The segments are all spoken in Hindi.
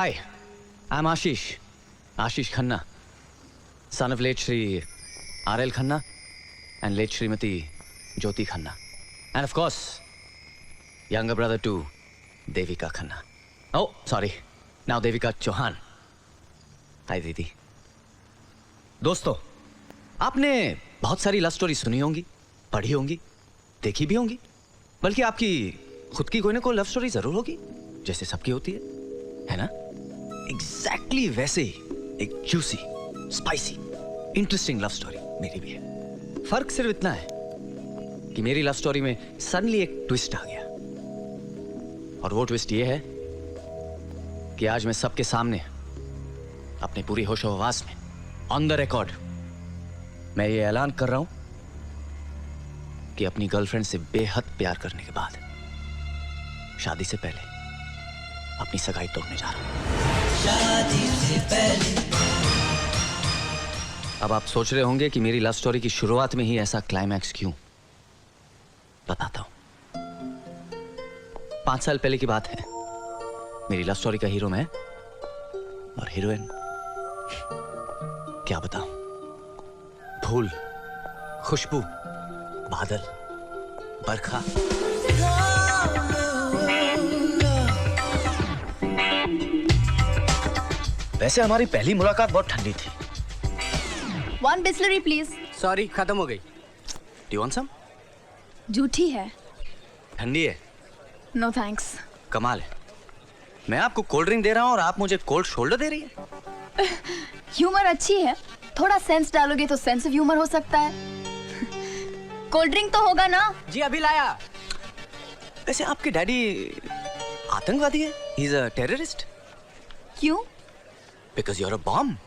Hi, I'm Ashish Khanna, son of late Shri R.L. Khanna and late Srimati Jyoti Khanna. And of course, younger brother to Devika Khanna. Oh, sorry, now Devika Chauhan. Hi, Didi. दोस्तों, आपने बहुत सारी लव स्टोरी सुनी होंगी, पढ़ी होंगी, देखी भी होंगी, बल्कि आपकी खुद की कोई ना कोई लव स्टोरी जरूर होगी, जैसे सबकी होती है ना? एग्जैक्टली वैसे ही एक juicy, spicy, interesting love story मेरी भी है। फर्क सिर्फ इतना है कि मेरी लव स्टोरी में सडनली एक ट्विस्ट आ गया, और वो ट्विस्ट ये है कि आज मैं सबके सामने अपनी पूरी होशो हवास में ऑन द रिकॉर्ड मैं ये ऐलान कर रहा हूं कि अपनी गर्लफ्रेंड से बेहद प्यार करने के बाद शादी से पहले अपनी सगाई तोड़ने जा रहा हूं। शादी से पहले। अब आप सोच रहे होंगे कि मेरी लव स्टोरी की शुरुआत में ही ऐसा क्लाइमैक्स क्यों? बताता हूं। 5 साल पहले की बात है। मेरी लव स्टोरी का हीरो मैं और हीरोइन क्या बताऊं, फूल, खुशबू, बादल, बरखा। वैसे हमारी पहली मुलाकात बहुत ठंडी थी। 1 बिस्लरी प्लीज। सॉरी, खत्म हो गई। Do you want some? झूठी है। ठंडी है? No thanks. कमाल है, मैं आपको कोल्ड ड्रिंक दे रहा हूं और आप मुझे कोल्ड शोल्डर दे रही है। ह्यूमर अच्छी है, थोड़ा सेंस डालोगे तो सेंस ऑफ ह्यूमर हो सकता है। कोल्ड ड्रिंक तो होगा ना? जी अभी लाया। वैसे आपके डैडी आतंकवादी है? He is a terrorist? क्यों? Because you are a bomb.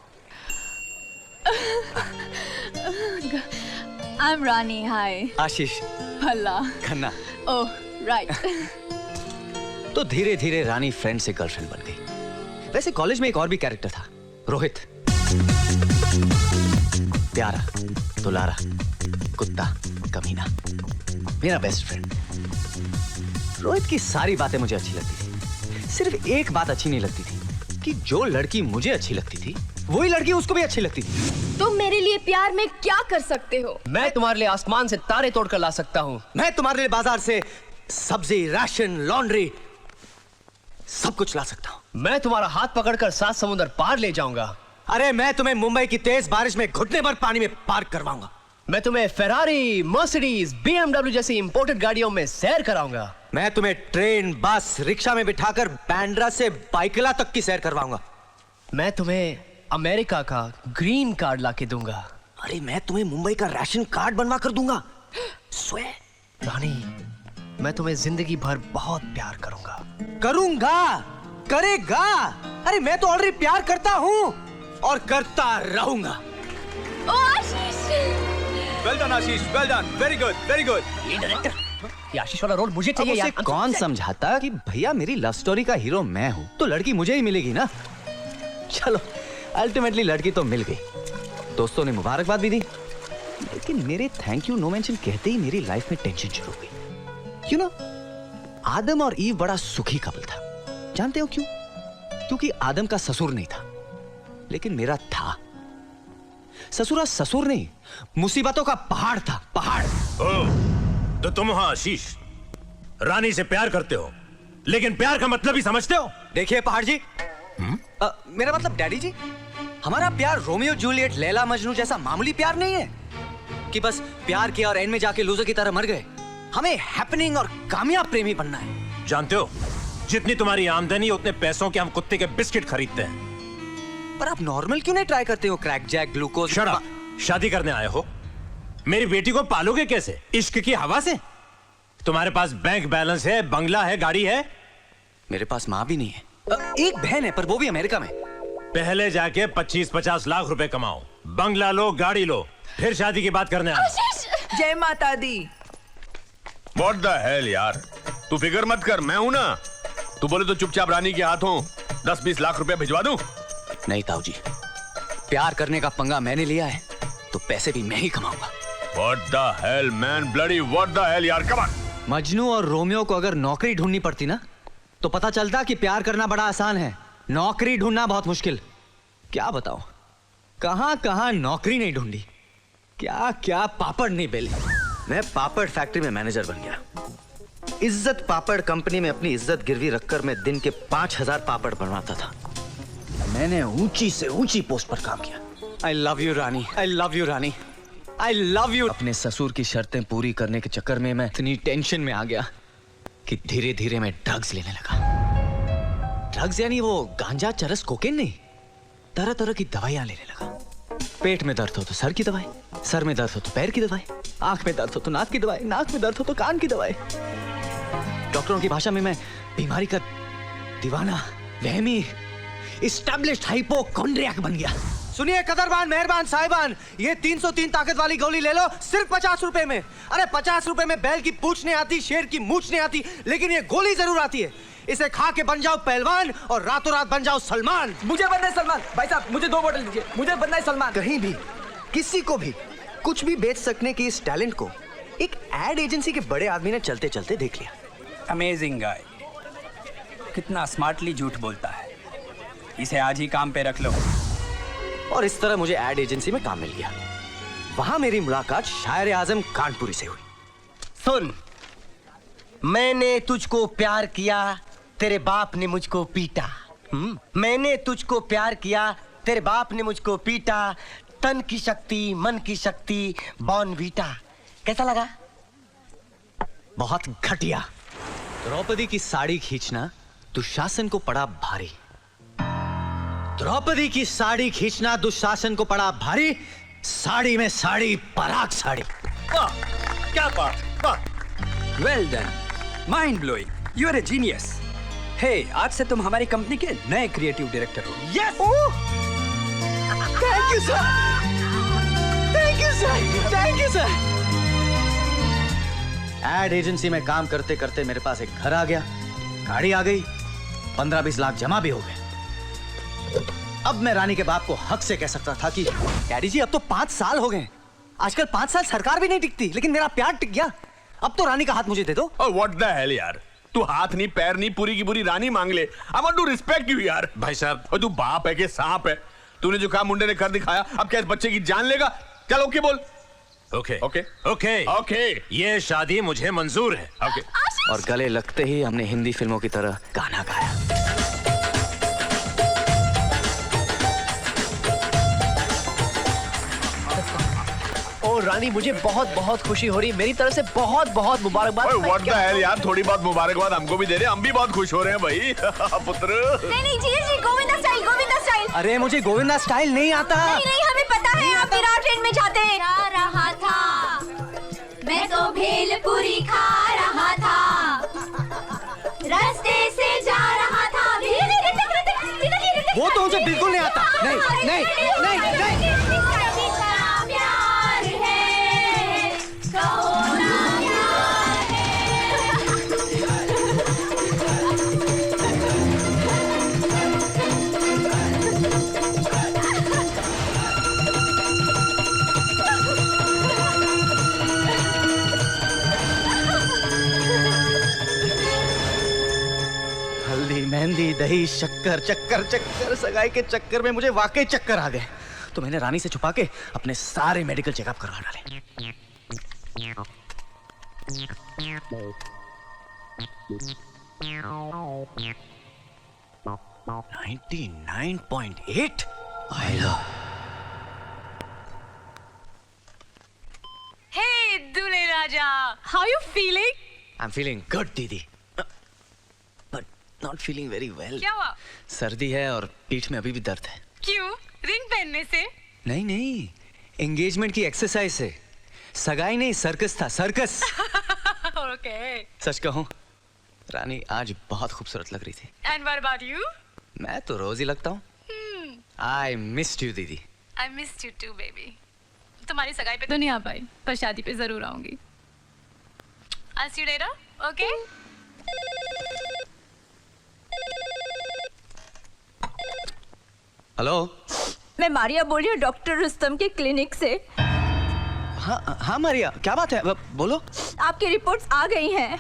I am Rani. Hi Ashish Bhalla Khanna. Oh right. तो धीरे धीरे रानी फ्रेंड से गर्लफ्रेंड बन गई। वैसे कॉलेज में एक और भी कैरेक्टर था, रोहित। प्यारा, दुलारा, कुत्ता, कमीना, मेरा बेस्ट फ्रेंड। रोहित की सारी बातें मुझे अच्छी लगती थी, सिर्फ एक बात अच्छी नहीं लगती थी कि जो लड़की मुझे अच्छी लगती थी वही लड़की उसको भी अच्छी लगती थी। तुम मेरे लिए प्यार में क्या कर सकते हो? मैं तुम्हारे लिए आसमान से तारे तोड़कर ला सकता हूँ। मैं तुम्हारे लिए बाजार से सब्जी, राशन, लॉन्ड्री सब कुछ ला सकता हूँ। मैं तुम्हारा हाथ पकड़कर 7 समुद्र पार ले जाऊंगा। अरे मैं तुम्हें मुंबई की तेज बारिश में घुटने भर पानी में पार्क करवाऊंगा। मैं तुम्हें फेरारी, मर्सिडीज, BMW जैसी इंपोर्टेड गाड़ियों में सैर कराऊंगा। मैं तुम्हें ट्रेन, बस, रिक्शा में बिठाकर बांद्रा से बाइकला तक की सैर करवाऊंगा। मैं तुम्हें अमेरिका का ग्रीन कार्ड लाके दूंगा। अरे मैं तुम्हें मुंबई का राशन कार्ड बनवा कर दूंगा। स्वे रानी, मैं तुम्हें जिंदगी भर बहुत प्यार करूंगा। करूंगा, करेगा। अरे मैं तो ऑलरेडी प्यार करता हूं और करता रहूंगा। Oh Ashish! Well done Ashish, well done, very good, very good. ये डायरेक्टर, ये आशीष वाला रोल मुझे चाहिए यार। कौन समझाता कि भैया मेरी लव स्टोरी का हीरो मैं हूं, तो लड़की मुझे ही मिलेगी ना। चलो, अल्टीमेटली लड़की तो मिल गई। दोस्तों ने मुबारकबाद भी दी, लेकिन मेरे थैंक यू नो मेंशन कहते ही मेरी लाइफ में टेंशन शुरू हो गई। क्यों ना? आदम और ईव बड़ा सुखी कपल था। जानते हो क्यों? क्योंकि आदम का ससुर नहीं था, लेकिन मेरा था। ससुरा ससुर नहीं, मुसीबतों का पहाड़ था, पहाड़। तो तुम हाँ आशीष रानी से प्यार करते हो, लेकिन प्यार का मतलब ही समझते हो? देखिए पहाड़ जी, मेरा मतलब डैडी जी, हमारा प्यार रोमियो जूलियट, लैला मजनू जैसा मामूली प्यार नहीं है कि बस प्यार किया और एंड में जाके लूजर की तरह मर गए। हमें हैपनिंग और कामयाब प्रेमी बनना है। जानते हो, जितनी तुम्हारी आमदनी उतने पैसों के हम कुत्ते के बिस्किट खरीदते हैं। पर आप नॉर्मल क्यों नहीं ट्राई करते हो? Crackjack, glucose. Shut up. शादी करने आए हो, मेरी बेटी को पालोगे कैसे? इश्क की हवा से? तुम्हारे पास बैंक बैलेंस है, बंगला है, गाड़ी है? मेरे पास माँ भी नहीं है। एक बहन है, पर वो भी अमेरिका में। पहले जाके 25-50 लाख रुपए कमाओ, बंगला लो, गाड़ी लो, फिर शादी की बात करने आना। जय माता दी। What the hell यार, तू फिक्र मत कर, मैं हूं ना। तू बोले तो चुपचाप रानी के हाथों 10-20 लाख रुपए भिजवा दूं? नहीं ताऊ जी, प्यार करने का पंगा मैंने लिया है, तो पैसे भी मैं ही कमाऊंगा। What the hell man, bloody what the hell यार, come on। मजनू और रोमियो को अगर नौकरी ढूंढनी पड़ती ना, तो पता चलता कि प्यार करना बड़ा आसान है नौकरी ढूंढना बहुत मुश्किल। क्या बताऊं, कहां कहां नौकरी नहीं ढूंढी, क्या क्या पापड़ नहीं बेले। मैं पापड़ फैक्ट्री में मैनेजर बन गया। इज्जत पापड़ कंपनी में अपनी इज्जत गिरवी रखकर मैं दिन के 5000 पापड़ बनवाता था। मैंने ऊंची से ऊंची पोस्ट पर काम किया। I love you Rani, I love you Rani, I love you. अपने ससुर की शर्तें पूरी करने के चक्कर में मैं इतनी टेंशन में आ गया कि धीरे धीरे मैं ड्रग्स लेने लगा। ड्रग्स यानी वो गांजा, चरस, कोकेन नहीं, तरह तरह की दवाइयां लेने लगा। पेट में दर्द हो तो सर की दवाई, सर में दर्द हो तो पैर की दवाई, आंख में दर्द हो तो नाक की दवाई, नाक में दर्द हो तो कान की दवाई। डॉक्टरों की भाषा में मैं बीमारी का दीवाना, वहमी, एस्टैब्लिश्ड हाइपोकॉन्ड्रियक बन गया। सुनिए कदरबान, मेहरबान, साहिबान, ये 303 ताकत वाली गोली ले लो सिर्फ 50 रुपए में। अरे 50 रुपए में बैल की पूंछ नहीं आती, शेर की मूंछ नहीं आती, लेकिन ये गोली जरूर आती है। इसे खा के बन जाओ पहलवान और रातों रात बन जाओ सलमान। मुझे बनना है सलमान। भाई साहब मुझे 2 बोतल दीजिए, मुझे बनना है सलमान। कहीं भी किसी को भी कुछ भी बेच सकने की इस टैलेंट को एक एड एजेंसी के बड़े आदमी ने चलते चलते देख लिया। अमेजिंग गाय, कितना स्मार्टली झूठ बोलता है। इसे आज ही काम पे रख लो। और इस तरह मुझे एड एजेंसी में काम मिल गया। वहां मेरी मुलाकात शायर आजम कानपुरी से हुई। सुन, मैंने तुझको प्यार किया, तेरे बाप ने मुझको पीटा। मैंने तुझको प्यार किया, तेरे बाप ने मुझको पीटा। तन की शक्ति, मन की शक्ति, बॉर्नवीटा। कैसा लगा? बहुत घटिया। द्रौपदी की साड़ी खींचना दुशासन को पड़ा भारी। द्रौपदी की साड़ी खींचना दुशासन को पड़ा भारी। साड़ी में साड़ी, पराग साड़ी। वाह, क्या बात, वाह। Well done, mind blowing, you are a genius. Hey, आज से तुम हमारी कंपनी के नए क्रिएटिव डायरेक्टर हो। Yes, thank you sir, thank you sir, thank you sir. Ad agency में काम करते करते मेरे पास एक घर आ गया, गाड़ी आ गई, 15-20 लाख जमा भी हो गए। अब मैं रानी के बाप को हक से कह सकता था कि डैडी जी अब तो 5 साल हो गए। आजकल 5 साल सरकार भी नहीं टिकती, लेकिन मेरा प्यार टिक गया। अब तो रानी का हाथ मुझे दे दो। Oh, what the hell यार, तू हाथ नहीं, पैर नहीं, पूरी की पूरी रानी मांग ले। I want to respect you यार। भाई साहब, और तू बाप है कि सांप है? तूने जो काम मुंडे ने कर दिखाया, अब क्या इस बच्चे की जान लेगा? चल ओके बोल। ओके ओके ओके ओके, ये शादी मुझे मंजूर है। ओके। और गले लगते ही हमने हिंदी फिल्मों की तरह गाना गाया। ओ रानी, मुझे बहुत बहुत खुशी हो रही है। मेरी तरफ से बहुत बहुत मुबारकबाद। ओए व्हाट द हेल यार, थोड़ी बहुत मुबारकबाद हमको भी दे रहे, हम भी बहुत खुश हो रहे हैं भाई। पुत्र। नहीं जी, गोविंदा स्टाइल, गोविंदा स्टाइल। अरे मुझे गोविंदा स्टाइल नहीं आता। नहीं, हमें पता है आप विराट ट्रेन में जाते हैं। जा रहा था, मैं तो भेलपुरी खा रहा था, रास्ते से जा रहा था। वो तो मुझे बिल्कुल नहीं आता। नहीं नहीं नहीं नहीं। प्यार है, कहो ना प्यार है। हल्दी, मेहंदी, दही, शक्कर, चक्कर चक्कर, सगाई के चक्कर में मुझे वाकई चक्कर आ गए। तो मैंने रानी से छुपा के अपने सारे मेडिकल चेकअप करवा डाले। 99.8 I love। Hey, Dule Raja, how you feeling? I'm feeling good, दीदी, but not feeling very well। क्या हुआ? सर्दी है और पीठ में अभी भी दर्द है। क्यों? रिंग पहनने से? नहीं नहीं, एंगेजमेंट की एक्सरसाइज से। सगाई नहीं, सर्कस था, सर्कस। Okay. सच कहूं, रानी आज बहुत खूबसूरत लग रही थी। And what about you? मैं तो रोज ही लगता हूँ। I missed you, दीदी। I missed you too, baby. तुम्हारी सगाई पे तो नहीं आ पाई, पर शादी पे जरूर आऊंगी। I'll see you later, okay? Hello, मैं मारिया बोल रही हूँ डॉक्टर रुस्तम के क्लिनिक से। हाँ हाँ मारिया, क्या बात है, बोलो। आपकी रिपोर्ट्स आ गई हैं।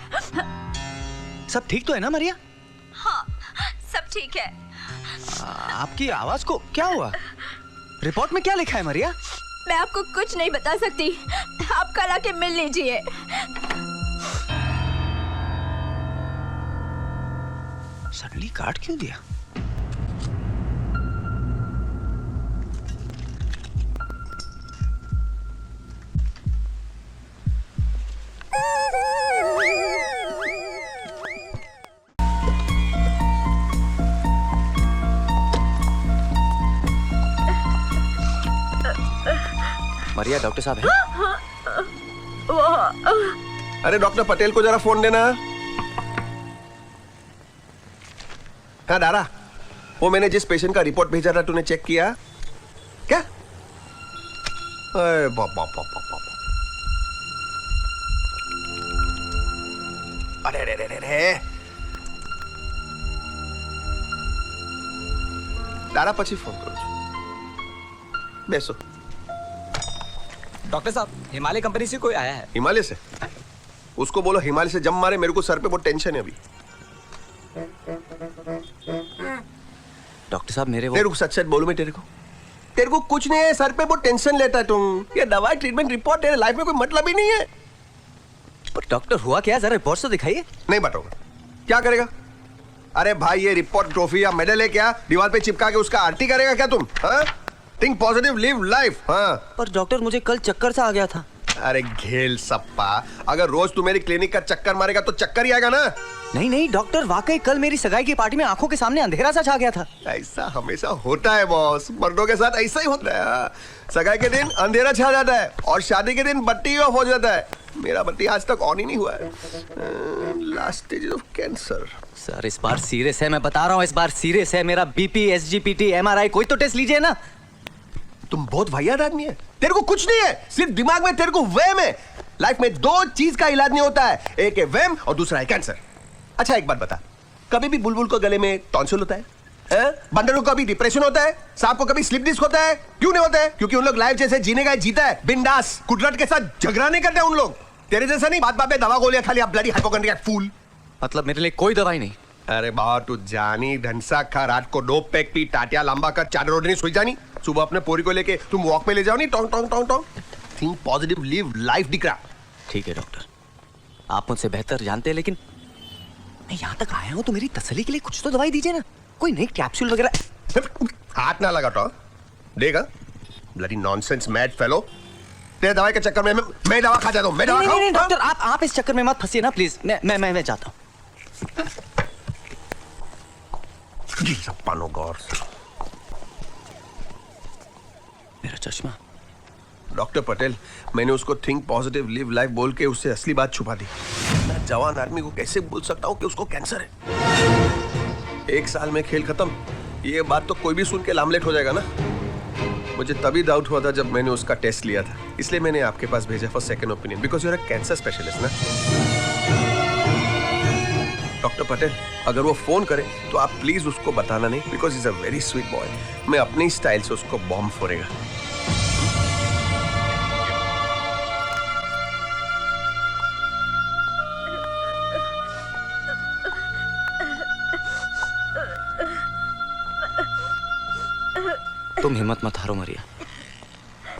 सब ठीक तो है ना मारिया? हाँ, सब ठीक है। आपकी आवाज को क्या हुआ? रिपोर्ट में क्या लिखा है मरिया? मैं आपको कुछ नहीं बता सकती, आप कल आके मिल लीजिए। सडनली कार्ड क्यों दिया? मरिया, डॉक्टर साहब हैं? अरे डॉक्टर पटेल को जरा फोन देना। हाँ दारा, वो मैंने जिस पेशेंट का रिपोर्ट भेजा था तूने चेक किया क्या? अरे बाप बाप बाप बाप। अरे रे रे रे, दारा પછી ફોન કરું છું। બેસો। डॉक्टर साहब, हिमालय कंपनी से कोई आया है। हिमालय से? उसको बोलो हिमालय से जम मारे, मेरे को सर पे बहुत टेंशन है अभी। डॉक्टर साहब मेरे वो तेरे को सच सच बोलूं मैं तेरे को कुछ नहीं है, सर पे बहुत टेंशन लेता है तुम। ये दवाई ट्रीटमेंट रिपोर्ट तेरे लाइफ में कोई मतलब ही नहीं है। पर डॉक्टर हुआ क्या? जरा रिपोर्ट तो दिखाइए। नहीं बताऊंगा। क्या करेगा? अरे भाई ये रिपोर्ट ट्रॉफी या मेडल है क्या? दीवार पे चिपका के उसका आरती करेगा क्या तुम? हाँ? Think positive, live life. हाँ। पर डॉक्टर मुझे कल चक्कर सा आ गया था। अरे घेल सप्पा, अगर रोज तू मेरी क्लिनिक का चक्कर मारेगा तो चक्कर ही आएगा ना। नहीं नहीं डॉक्टर, वाकई कल मेरी सगाई की पार्टी में आंखों के सामने अंधेरा सा छा गया था। ऐसा हमेशा होता है बॉस, मर्दों के साथ ऐसा ही होता है। हाँ। सगाई के दिन अंधेरा छा जाता है और शादी के दिन बत्ती ऑफ हो जाता है। मेरा बत्ती आज तक ऑन ही नहीं हुआ है। Last stage of cancer. Sir इस बार सीरियस है, मैं बता रहा हूँ, इस बार सीरियस है। मेरा बीपी, एसजीपीटी, एमआरआई कोई तो टेस्ट लीजिए ना। तुम बहुत वाहियात आदमी है, तेरे को कुछ नहीं है, सिर्फ दिमाग में तेरे को वहम है। लाइफ में दो चीज का इलाज नहीं होता है, एक है वहम और दूसरा है कैंसर। अच्छा एक बात बता, कभी भी बुलबुल को गले में टॉन्सिल होता है? बंदर को कभी डिप्रेशन होता है? सांप को कभी स्लिप डिस्क होता है? क्यों नहीं होता है? क्योंकि उन लोग लाइफ जैसे जीने का जीता है, बिंदास, कुदरत के साथ झगड़ा नहीं करते उन लोग। तेरे जैसा नहीं, बात बात में दवा गोलियां खाली, आप ब्लडी हाइपोकॉन्ड्रियाक फूल। मतलब मेरे लिए कोई दवाई नहीं? अरे बाबा तू जानी ढंसा खा, रात को 2 पैक पी, टाटिया लंबा कर, 4 रोटी नहीं सोई जानी, सुबह अपने पोरी को लेके तुम वॉक पे ले जाओ नहीं, Tong Tong Tong Tong. Think positive, live life दिखरा। ठीक है डॉक्टर, आप मुझसे बेहतर जानते हैं, लेकिन मैं यहाँ तक आया हूँ तो मेरी तसल्ली के लिए कुछ तो दवाई दीजिए ना, कोई नई कैप्सूल वगैरह। हाथ ना लगा तो देगा, ब्लडी नॉनसेंस मैड फेलो। तेरे दवाई के चक्कर में मैं दवा खा जाता हूँ। मैं दवा खाऊं? नहीं डॉक्टर, आप इस चक्कर में मत फंसिए ना प्लीज। मैं जाता हूँ। मेरा चश्मा। डॉक्टर पटेल, मैंने उसको थिंक पॉजिटिव, लिव लाइफ बोल के उससे असली बात छुपा दी। मैं जवान आदमी को कैसे बोल सकता हूँ कि उसको कैंसर है? 1 साल में खेल खत्म। ये बात तो कोई भी सुन के लामलेट हो जाएगा ना। मुझे तभी डाउट हुआ था जब मैंने उसका टेस्ट लिया था, इसलिए मैंने आपके पास भेजा for second opinion, because you are a cancer specialist ना। डॉक्टर पटेल, अगर वो फोन करे तो आप प्लीज उसको बताना नहीं, because is a very sweet boy. मैं अपने स्टाइल से उसको बॉम्ब फोड़ेगा। तुम हिम्मत मत हारो मरिया,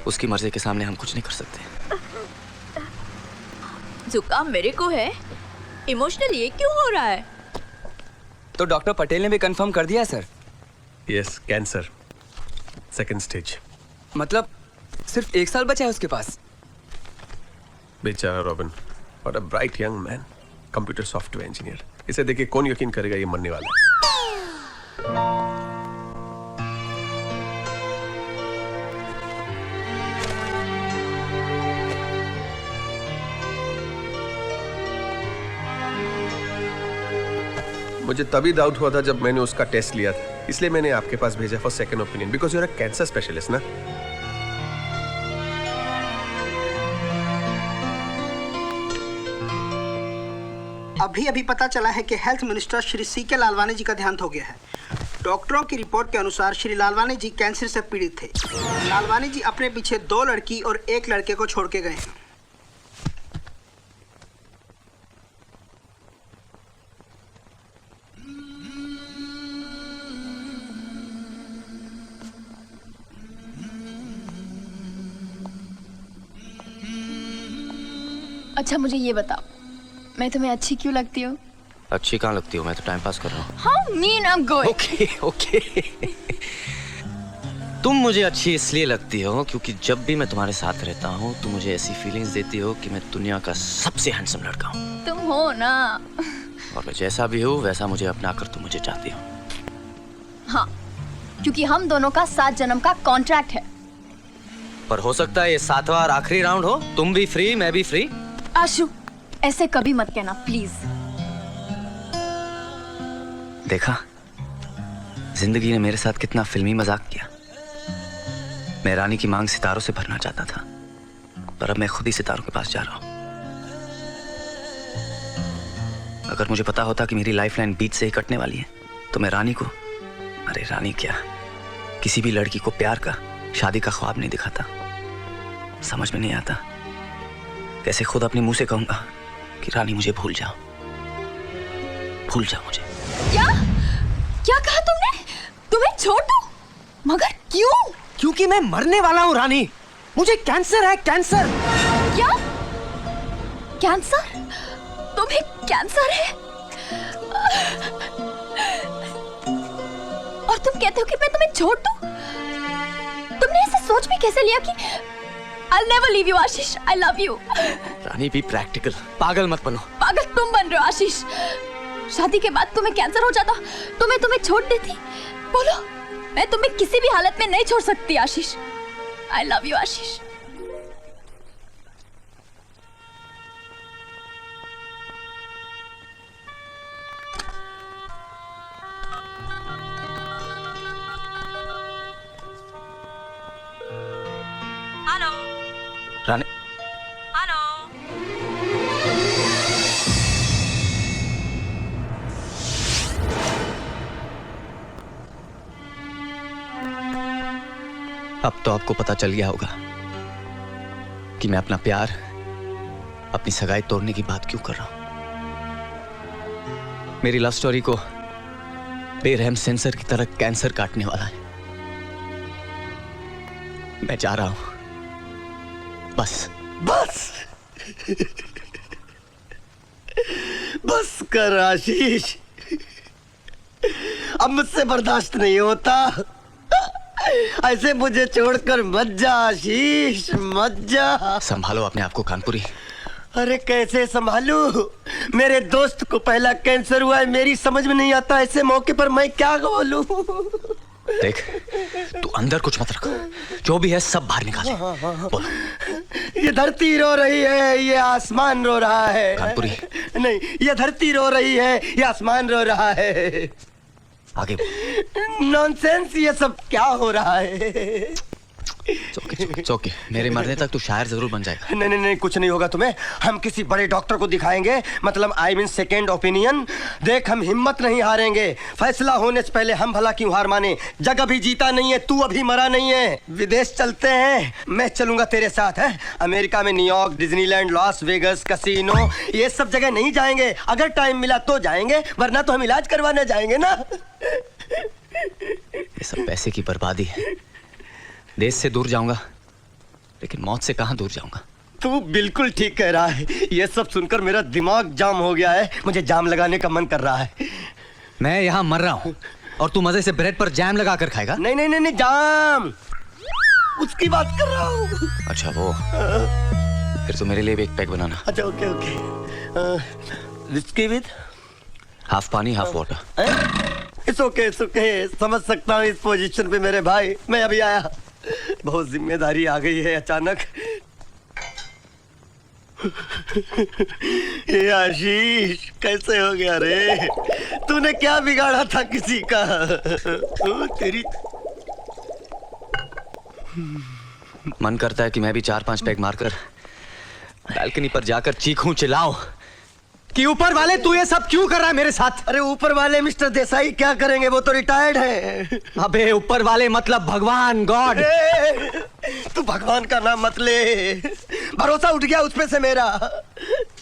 उसकी मर्जी के सामने हम कुछ नहीं कर सकते। जुकाम मेरे को है, इमोशनल ये क्यों हो रहा है? तो डॉक्टर पटेल ने भी कंफर्म कर दिया sir. Yes, cancer second stage. मतलब सिर्फ 1 साल बचा है उसके पास। बेचारा robin, what a bright young man, computer software engineer. इसे देख के कौन यकीन करेगा ये मरने वाला है? मुझे तभी डाउट हुआ था जब मैंने उसका टेस्ट लिया था, इसलिए मैंने आपके पास भेजा for second opinion, because you are a cancer specialist ना। अभी पता चला है कि हेल्थ मिनिस्टर श्री सीके लालवानी जी का देहांत हो गया है। डॉक्टरों की रिपोर्ट के अनुसार श्री लालवानी जी कैंसर से पीड़ित थे। लालवानी जी अपने पीछे 2 लड़की और 1 लड़के को छोड़ के गए हैं। अच्छा मुझे ये बताओ, मैं तुम्हें अच्छी क्यों लगती हूँ? अच्छी कहाँ लगती हो, मैं तो टाइम पास कर रहा हूँ। How mean I'm going? Okay okay. तुम मुझे अच्छी इसलिए लगती हो क्योंकि जब भी मैं तुम्हारे साथ रहता हूँ तुम मुझे ऐसी फीलिंग्स देती हो कि मैं दुनिया का सबसे हैंडसम लड़का हूँ। तुम हो ना। और मैं जैसा भी हूँ वैसा मुझे अपना कर तुम मुझे चाहती हो। हाँ, क्योंकि हम दोनों का 7 जन्म का कॉन्ट्रैक्ट है। पर हो सकता है ये 7वां और आखिरी राउंड हो, तुम भी फ्री मैं भी फ्री। आशु, ऐसे कभी मत कहना प्लीज। देखा, जिंदगी ने मेरे साथ कितना फिल्मी मजाक किया। मैं रानी की मांग सितारों से भरना चाहता था, पर अब मैं खुद ही सितारों के पास जा रहा हूं। अगर मुझे पता होता कि मेरी लाइफलाइन बीच से ही कटने वाली है तो मैं रानी को, अरे रानी क्या, किसी भी लड़की को प्यार का, शादी का ख्वाब नहीं दिखाता। समझ में नहीं आता कैसे खुद अपने मुंह से कहूंगा कि रानी मुझे भूल जाओ, भूल जाओ मुझे। क्या क्या कहा तुमने? तुम्हें छोड़ दूं? मगर क्यों? क्योंकि मैं मरने वाला हूँ रानी, मुझे कैंसर है, कैंसर। क्या? कैंसर? तुम्हें कैंसर है? और तुम कहते हो कि मैं तुम्हें छोड़ दूं? तुमने ऐसे सोच भी कैसे लिया कि I'll never leave you, Ashish, I love you। रानी भी प्रैक्टिकल, पागल मत बनो। पागल तुम बन रहे हो आशीष। शादी के बाद तुम्हें कैंसर हो जाता तो मैं तुम्हें छोड़ देती? बोलो, मैं तुम्हें किसी भी हालत में नहीं छोड़ सकती आशीष। I love you, Ashish. Hello Rani, hello. अब तो आपको पता चल गया होगा कि मैं अपना प्यार, अपनी सगाई तोड़ने की बात क्यों कर रहा हूं। मेरी लव स्टोरी को बेरहम सेंसर की तरह कैंसर काटने वाला है। मैं जा रहा हूं, बस बस बस कर आशीष, अब मुझसे बर्दाश्त नहीं होता। ऐसे मुझे छोड़कर मत जा आशीष, मत जा। संभालो अपने आप को कानपुरी। अरे कैसे संभालूं? मेरे दोस्त को पहला कैंसर हुआ है, मेरी समझ में नहीं आता ऐसे मौके पर मैं क्या बोलूं। देख, तू अंदर कुछ मत रखो, जो भी है सब बाहर निकाले। बोलो। ये धरती रो रही है, ये आसमान रो रहा है। कानपुरी। नहीं, ये धरती रो रही है, ये आसमान रो रहा है। आगे नॉनसेंस, ये सब क्या हो रहा है? चौके, मेरे मरने तक तू शायर जरूर बन जाएगा। नहीं नहीं नहीं, कुछ नहीं होगा तुम्हें। हम किसी बड़े डॉक्टर को दिखाएंगे, मतलब आई मीन सेकेंड ओपिनियन। देख, हम हिम्मत नहीं हारेंगे। फैसला होने से पहले हम भला क्यों हार माने? जग अभी जीता नहीं है, तू अभी मरा नहीं है। विदेश चलते हैं, मैं चलूंगा तेरे साथ। है अमेरिका में New York, Disneyland, Las Vegas, casino, ये सब जगह नहीं जाएंगे। अगर टाइम मिला तो जाएंगे, वरना तो हम इलाज करवाने जाएंगे ना। ये सब पैसे की बर्बादी है। देश से दूर जाऊंगा, लेकिन मौत से कहां दूर जाऊंगा। तू बिल्कुल ठीक कह रहा है। ये सब सुनकर मेरा दिमाग जाम हो गया है। मुझे जाम लगाने का मन कर रहा है। मैं यहाँ मर रहा हूँ और तू मजे से ब्रेड पर जैम लगा कर खाएगा। नहीं नहीं नहीं नहीं, जाम उसकी बात कर रहा हूँ। अच्छा वो, फिर तो मेरे लिए भी एक पैक बनाना। अच्छा okay okay. Whisky with half पानी हाफ वाटर। इट्स ओके समझ सकता हूँ इस पोजीशन पे मेरे भाई। मैं अभी आया, बहुत जिम्मेदारी आ गई है अचानक। ये आशीष कैसे हो गया रे? तूने क्या बिगाड़ा था किसी का? तेरी मन करता है कि मैं भी 4-5 पैग मारकर बालकनी पर जाकर चीखूं, चिल्लाऊं कि ऊपर वाले तू ये सब क्यों कर रहा है मेरे साथ? अरे ऊपर वाले मिस्टर देसाई क्या करेंगे, वो तो रिटायर्ड है। अबे ऊपर वाले मतलब भगवान, गॉड। तू भगवान का नाम मत ले, भरोसा उठ गया उस पे से मेरा।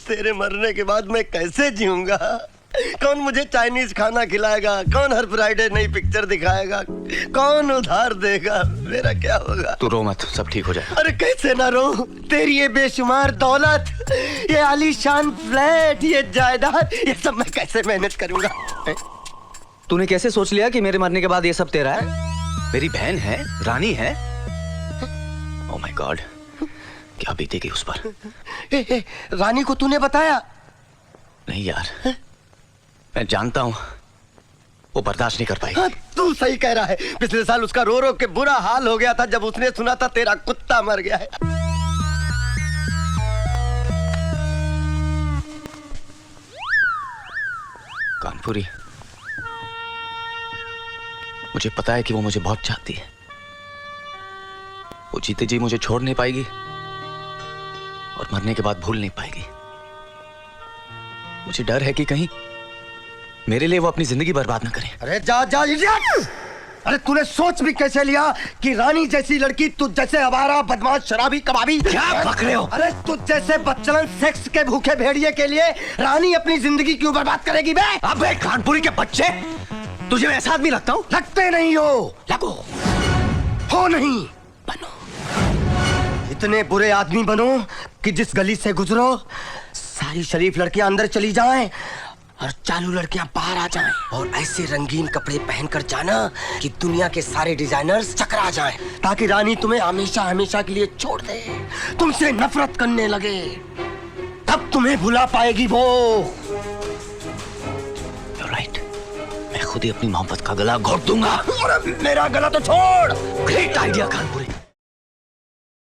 तेरे मरने के बाद मैं कैसे जीऊंगा? कौन मुझे चाइनीज खाना खिलाएगा, कौन हर फ्राइडे नई पिक्चर दिखाएगा, कौन उधार देगा, मेरा क्या होगा? तू रो मत, सब ठीक हो जाएगा। अरे कैसे ना रो, तेरी ये बेशुमार दौलत, ये आलीशान फ्लैट, ये जायदाद, ये सब मैं कैसे मैनेज करूंगा? तूने कैसे सोच लिया कि मेरे मरने के बाद ये सब तेरा है? मेरी बहन है, रानी है। ओह माय गॉड, क्या बीतेगी उस पर? रानी को तूने बताया? नहीं यार, मैं जानता हूं वो बर्दाश्त नहीं कर पाई। हाँ, तू सही कह रहा है। पिछले साल उसका रो रो के बुरा हाल हो गया था जब उसने सुना था तेरा कुत्ता मर गया है। कानपुरी, मुझे पता है कि वो मुझे बहुत चाहती है। वो जीते जी मुझे छोड़ नहीं पाएगी और मरने के बाद भूल नहीं पाएगी। मुझे डर है कि कहीं मेरे लिए वो अपनी जिंदगी बर्बाद ना करे। अरे जा जा इडियट! अरे तूने सोच भी कैसे लिया कि रानी जैसी लड़की तुझ जैसे आवारा बदमाश शराबी कबाबी क्या बक रहे हो? अरे तुझ जैसे बच्चलन सेक्स के भूखे भेड़िए के लिए रानी अपनी जिंदगी क्यों बर्बाद करेगी बे? अबे कानपुरी के बच्चे, तुझे मैं ऐसा आदमी लगता हूं? लगते नहीं हो, लगो, हो नहीं, बनो। इतने बुरे आदमी बनो कि जिस गली से गुजरो सारी शरीफ लड़कियां अंदर चली जाएं और चालू लड़कियां बाहर आ जाएं, और ऐसे रंगीन कपड़े पहनकर जाना कि दुनिया के सारे डिजाइनर्स चकरा जाएं, ताकि रानी तुम्हें हमेशा हमेशा के लिए छोड़ दे, तुमसे नफरत करने लगे, तब तुम्हें भुला पाएगी वो। You're right, मैं खुद ही अपनी मोहब्बत का गला घोट दूंगा। मेरा गला तो छोड़। Great idea Kanpuri.